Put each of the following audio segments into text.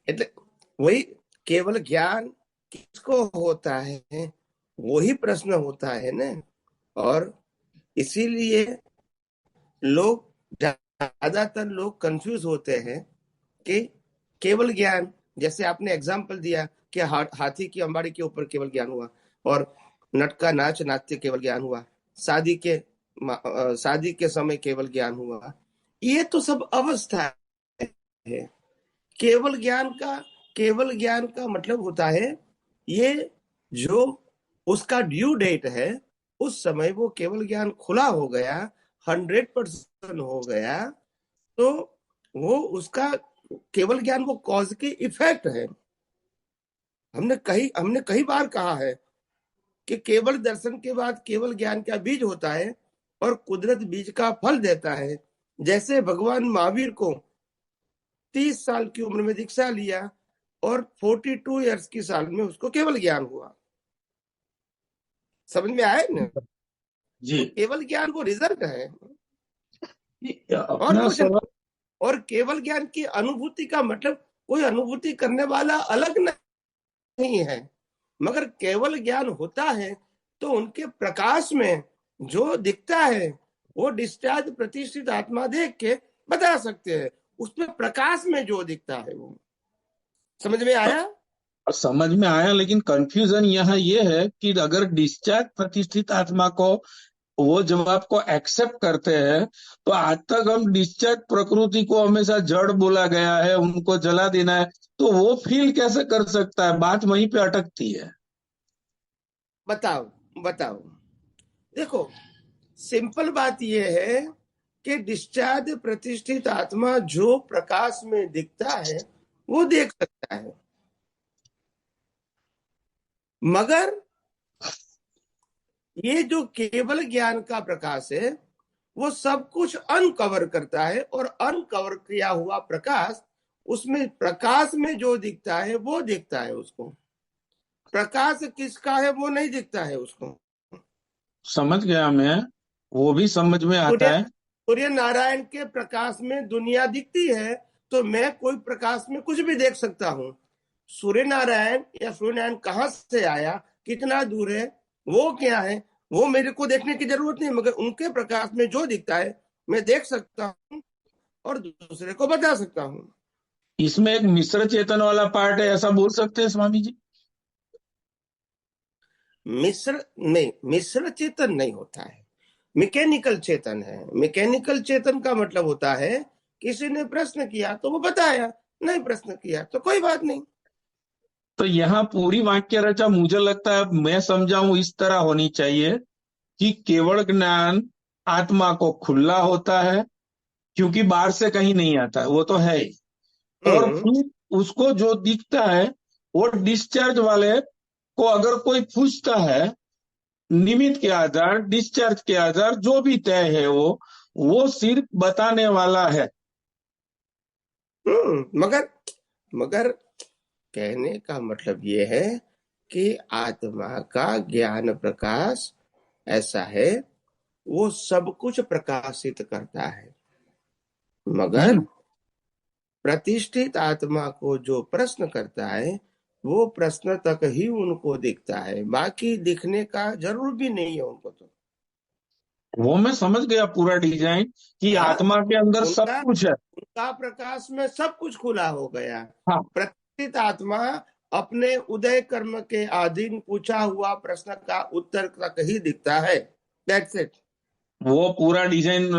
એટલે वही केवल ज्ञान किसको होता है, वही प्रश्न होता है ना। और इसीलिए लोग, ज्यादातर लोग कंफ्यूज होते हैं कि केवल ज्ञान, जैसे आपने एग्जाम्पल दिया कि हाथी की अंबाड़ी के ऊपर केवल ज्ञान हुआ, और नट का नाच नाट्य केवल ज्ञान हुआ, शादी के शादी के समय केवल ज्ञान हुआ। ये तो सब अवस्था है। केवल ज्ञान का केवल ज्ञान का मतलब होता है ये, जो उसका ड्यू डेट है उस समय वो केवल ज्ञान खुला हो गया, 100% हो गया, तो वो उसका केवल ज्ञान वो कॉज के इफेक्ट है। हमने कई बार कहा है कि केवल दर्शन के बाद केवल ज्ञान का बीज होता है और कुदरत बीज का फल देता है। जैसे भगवान महावीर को 30 साल की उम्र में दीक्षा लिया और 42 ईयर्स की साल में उसको केवल ज्ञान हुआ। समझ में आया ना? जी। तो केवल ज्ञान वो रिजल्ट है और अपना कुछ नहीं। सवाल। और केवल ज्ञान की अनुभूति का मतलब कोई अनुभूति करने वाला अलग नहीं है, मगर केवल ज्ञान होता है तो उनके प्रकाश में जो दिखता है वो डिस्चार्ज प्रतिष्ठित आत्मा देख के बता सकते हैं। उसमें प्रकाश में जो दिखता है वो, समझ में आया? समझ में आया, लेकिन कंफ्यूजन यहाँ ये है कि अगर डिस्चार्ज प्रतिष्ठित आत्मा को वो जवाब को एक्सेप्ट करते हैं, तो आज तक हम डिस्चार्ज प्रकृति को हमेशा जड़ बोला गया है, उनको जला देना है, तो वो फील कैसे कर सकता है? बात वहीं पे अटकती है। बताओ बताओ। देखो, सिंपल बात यह है कि डिस्चार्ज प्रतिष्ठित आत्मा जो प्रकाश में दिखता है वो देख सकता है, मगर ये जो केवल ज्ञान का प्रकाश है वो सब कुछ अनकवर करता है, और अनकवर किया हुआ प्रकाश, उसमें प्रकाश में जो दिखता है वो दिखता है उसको। प्रकाश किसका है वो नहीं दिखता है उसको। समझ गया मैं, वो भी समझ में सूर्य आता है। सूर्य नारायण के प्रकाश में दुनिया दिखती है, तो मैं कोई प्रकाश में कुछ भी देख सकता हूँ। सूर्य नारायण या सूर्य नारायण कहाँ से आया, कितना दूर है, वो क्या है, वो मेरे को देखने की जरूरत नहीं, मगर उनके प्रकाश में जो दिखता है मैं देख सकता हूँ और दूसरे को बता सकता हूँ। इसमें एक मिश्र चेतन वाला पार्ट है, ऐसा बोल सकते हैं स्वामी जी? मिश्र चेतन नहीं होता है, मैकेनिकल चेतन है। मैकेनिकल चेतन का मतलब होता है किसी ने प्रश्न किया तो वो बताया, नहीं प्रश्न किया तो कोई बात नहीं। तो यहाँ पूरी वाक्य रचा मुझे लगता है मैं समझाऊं इस तरह होनी चाहिए कि केवल ज्ञान आत्मा को खुला होता है, क्योंकि बाहर से कहीं नहीं आता है, वो तो है ही। और हम्म फिर उसको जो दिखता है वो डिस्चार्ज वाले को अगर कोई पूछता है, निमित्त के आधार, डिस्चार्ज के आधार जो भी तय है वो सिर्फ बताने वाला है। मगर मगर कहने का मतलब ये है कि आत्मा का ज्ञान प्रकाश ऐसा है, वो सब कुछ प्रकाशित करता है, जी। मगर प्रतिष्ठित आत्मा को जो प्रश्न करता है वो प्रश्न तक ही उनको दिखता है, बाकी दिखने का जरूर भी नहीं है उनको। तो वो मैं समझ गया पूरा डिजाइन कि हाँ, आत्मा के अंदर सब उनका कुछ है। उनका प्रकाश में सब कुछ खुला हो गया। हाँ। प्रतिष्ठित आत्मा अपने उदय कर्म के अधीन पूछा हुआ प्रश्न का उत्तर तक ही दिखता है। That's it. वो पूरा डिजाइन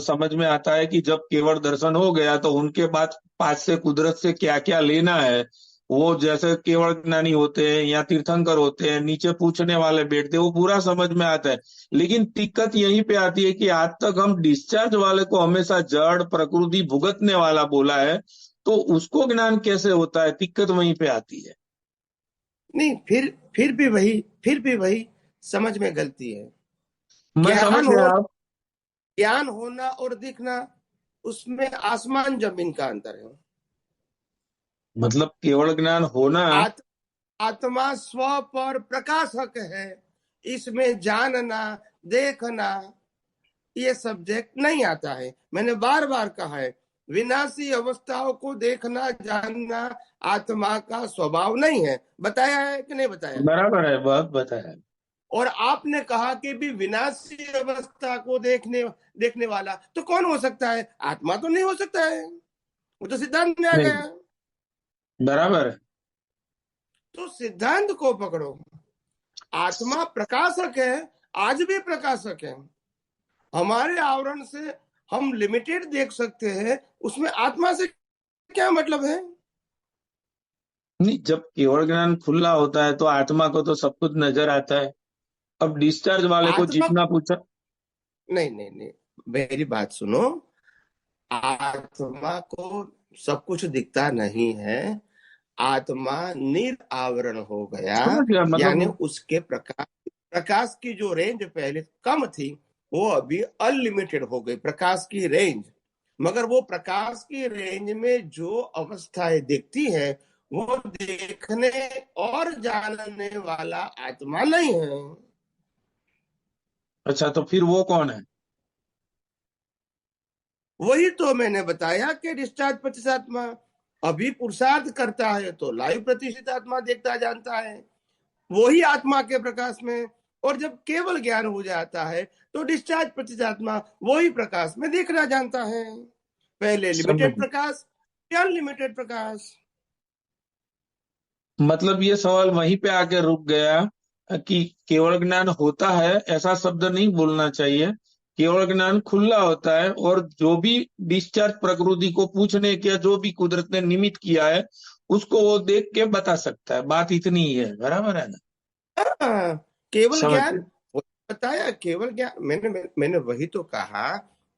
समझ में आता है कि जब केवल दर्शन हो गया तो उनके बाद पास से कुदरत से क्या क्या लेना है। वो जैसे केवल ज्ञानी होते हैं या तीर्थंकर होते हैं, नीचे पूछने वाले बैठते हैं, वो पूरा समझ में आता है। लेकिन दिक्कत यहीं पे आती है कि आज तक हम डिस्चार्ज वाले को हमेशा जड़ प्रकृति भुगतने वाला बोला है, तो उसको ज्ञान कैसे होता है? दिक्कत वहीं पे आती है। नहीं, फिर भी वही समझ में गलती है। मैं समझ ज्ञान गया हो आप। ज्ञान होना और दिखना, उसमें आसमान जमीन का अंतर है। मतलब केवल ज्ञान होना। आत, आत्मा स्व पर प्रकाशक है, इसमें जानना देखना ये सब्जेक्ट नहीं आता है। मैंने बार बार कहा है विनाशी अवस्थाओं को देखना जानना आत्मा का स्वभाव नहीं है। बताया है कि नहीं बताया है? बराबर है, बहुत बताया है। और आपने कहा कि भी विनाशी अवस्था को देखने देखने वाला तो कौन हो सकता है? आत्मा तो नहीं हो सकता है, वो तो सिद्धांत में आ नहीं, गया। बराबर है। तो सिद्धांत को पकड़ो। आत्मा प्रकाशक है, आज भी प्रकाशक है। हमारे आवरण से हम लिमिटेड देख सकते हैं, उसमें आत्मा से क्या मतलब है? नहीं, जब केवल ज्ञान खुला होता है तो आत्मा को तो सब कुछ नजर आता है। अब डिस्चार्ज वाले को आत्मा, जितना पूछा। नहीं नहीं नहीं, मेरी बात सुनो। आत्मा को सब कुछ दिखता नहीं है। आत्मा निरावरण हो गया, समझ गया यानी मतलब। उसके प्रकाश प्रकाश की जो रेंज पहले कम थी, वो अभी अनलिमिटेड हो गई प्रकाश की रेंज। मगर वो प्रकाश की रेंज में जो अवस्थाएं दिखती है, वो देखने और जानने वाला आत्मा नहीं है। अच्छा, तो फिर वो कौन है? वही तो मैंने बताया कि डिस्चार्ज प्रतिशात्मा। अभी पुरुषार्थ करता है तो लाइव प्रतिष्ठित आत्मा देखता जानता है, वही आत्मा के प्रकाश में। और जब केवल ज्ञान हो जाता है तो डिस्चार्ज प्रतिशात्मा वही प्रकाश में देखना जानता है। पहले समझ लिमिटेड गया। प्रकाश, अनलिमिटेड प्रकाश। मतलब ये सवाल वहीं पे आके रुक गया कि केवल ज्ञान होता है ऐसा शब्द नहीं बोलना चाहिए। केवल ज्ञान खुला होता है, और जो भी डिस्चार्ज प्रकृति को पूछने के जो भी कुदरत ने निमित्त किया है उसको वो देख के बता सकता है। बात इतनी ही है, बराबर है ना? हाँ, केवल समझ ज्ञान। गए। बताया केवल ज्ञान, मैंने वही तो कहा।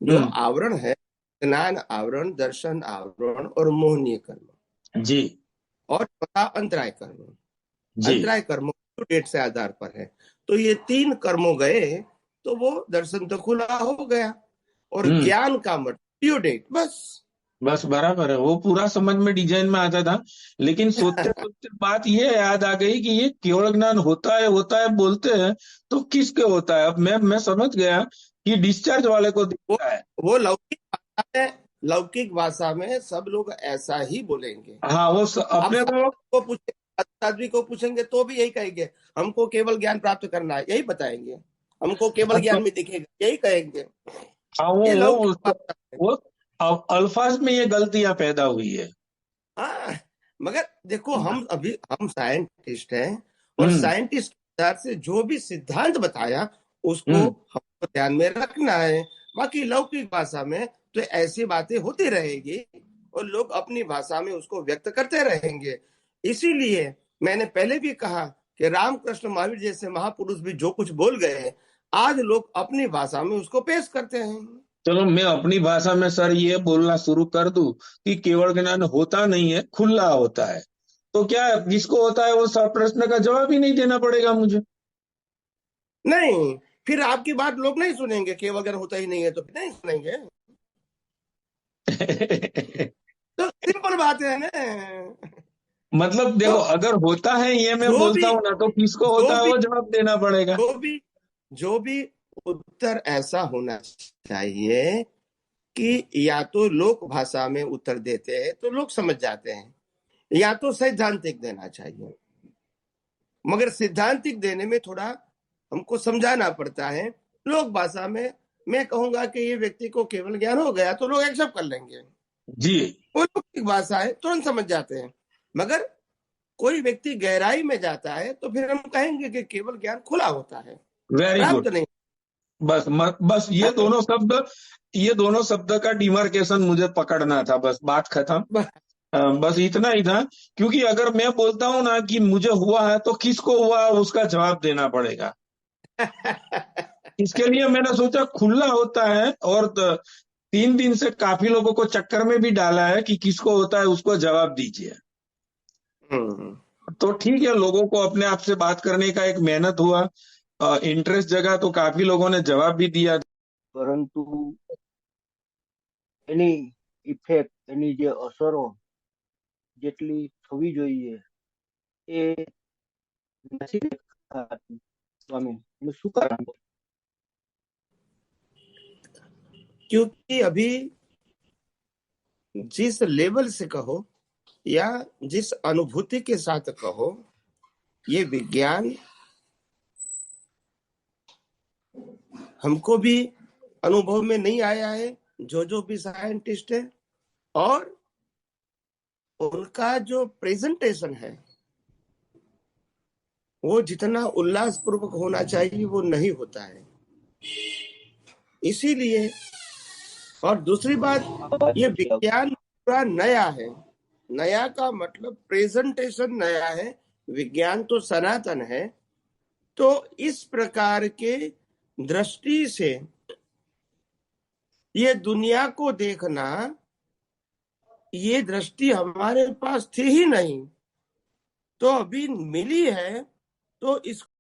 जो हम्म। आवरण है, ज्ञान आवरण, दर्शन आवरण और मोहनीय कर्म, जी। और तथा अंतराय कर्म। जी। अंतराय कर्मों डेट से आधार पर है। तो ये तीन कर्मों गए तो वो दर्शन तो खुला हो गया। और हम्म। ज्ञान का मत ड्यू डेट, बस। बस बराबर है, वो पूरा समझ में डिजाइन में आता था। लेकिन सोचते सोचते बात ये याद आ गई कि ये केवल ज्ञान होता है बोलते हैं, तो किसके होता है? अब मैं समझ गया कि डिस्चार्ज वाले को वो दिखता है। वो लौकिक भाषा में सब लोग ऐसा ही बोलेंगे। हाँ, आप अपने को। को पूछेंगे, साध्वी को पूछेंगे तो भी यही कहेंगे, हमको केवल ज्ञान प्राप्त करना है, यही बताएंगे। हमको केवल ज्ञान में दिखेगा, यही कहेंगे। हाँ, ये लौकिक भाषा है। वो अल्फाज में ये गलतियां पैदा हुई है। हाँ, मगर देखो, हम साइंटिस्ट हैं, और हम्म। साइंटिस्ट के आधार से जो भी सिद्धांत बताया, उसको हम्म। हमको ध्यान में रखना है। बाकी लौकिक भाषा में तो ऐसी बातें होती रहेगी, और लोग अपनी भाषा में उसको व्यक्त करते रहेंगे। इसीलिए मैंने पहले भी कहा कि रामकृष्ण महावीर जैसे महापुरुष भी जो कुछ बोल गए हैं, आज लोग अपनी भाषा में उसको पेश करते हैं। चलो, मैं अपनी भाषा में सर ये बोलना शुरू कर दूं कि केवल ज्ञान होता नहीं है, खुला होता है। तो क्या जिसको होता है वो सब प्रश्न का जवाब ही नहीं देना पड़ेगा मुझे? नहीं, फिर आपकी बात लोग नहीं सुनेंगे, केवल अगर होता ही नहीं है तो फिर नहीं सुनेंगे। तो सिंपल बात है ना। मतलब तो देखो, अगर होता है ये मैं जो बोलता भी हूं ना, तो किसको जो होता है भी वो जवाब देना पड़ेगा। जो भी जो भी उत्तर ऐसा होना चाहिए कि या तो लोक भाषा में उत्तर देते हैं तो लोग समझ जाते हैं, या तो सैद्धांतिक देना चाहिए। मगर सिद्धांतिक देने में थोड़ा हमको समझाना पड़ता है। लोक भाषा में मैं कहूंगा कि ये व्यक्ति को केवल ज्ञान हो गया तो लोग एक्सेप्ट कर लेंगे, जी। वो लौकिक भाषा है, तुरंत समझ जाते हैं। मगर कोई व्यक्ति गहराई में जाता है तो फिर हम कहेंगे कि केवल ज्ञान खुला होता है, वेरी गुड। प्राप्त नहीं। बस ये दोनों शब्द का डिमार्केशन मुझे पकड़ना था, बस बात खत्म। बस इतना ही था। क्योंकि अगर मैं बोलता हूं ना कि मुझे हुआ है, तो किसको हुआ उसका जवाब देना पड़ेगा। इसके लिए मैंने सोचा खुला होता है, और 3 दिन से काफी लोगों को चक्कर में भी डाला है कि किसको होता है उसको जवाब दीजिए। हम्म। तो ठीक है, लोगों को अपने आप से बात करने का एक मेहनत हुआ, इंटरेस्ट जगा, तो काफी लोगों ने जवाब भी दिया। પરંતુ એની ઇફેક્ટ, એની જે અસરો જેટલી થવી જોઈએ એ નથી દેખાતી. સ્વામી, એનું શું કારણ? क्योंकि अभी जिस लेवल से कहो या जिस अनुभूति के साथ कहो, ये विज्ञान हमको भी अनुभव में नहीं आया है, जो भी साइंटिस्ट है, और उनका जो प्रेजेंटेशन है वो जितना उल्लासपूर्वक होना चाहिए वो नहीं होता है। इसीलिए, और दूसरी बात, ये विज्ञान पूरा नया है। नया का मतलब प्रेजेंटेशन नया है, विज्ञान तो सनातन है। तो इस प्रकार के दृष्टि से ये दुनिया को देखना, ये दृष्टि हमारे पास थी ही नहीं, तो अभी मिली है, तो इस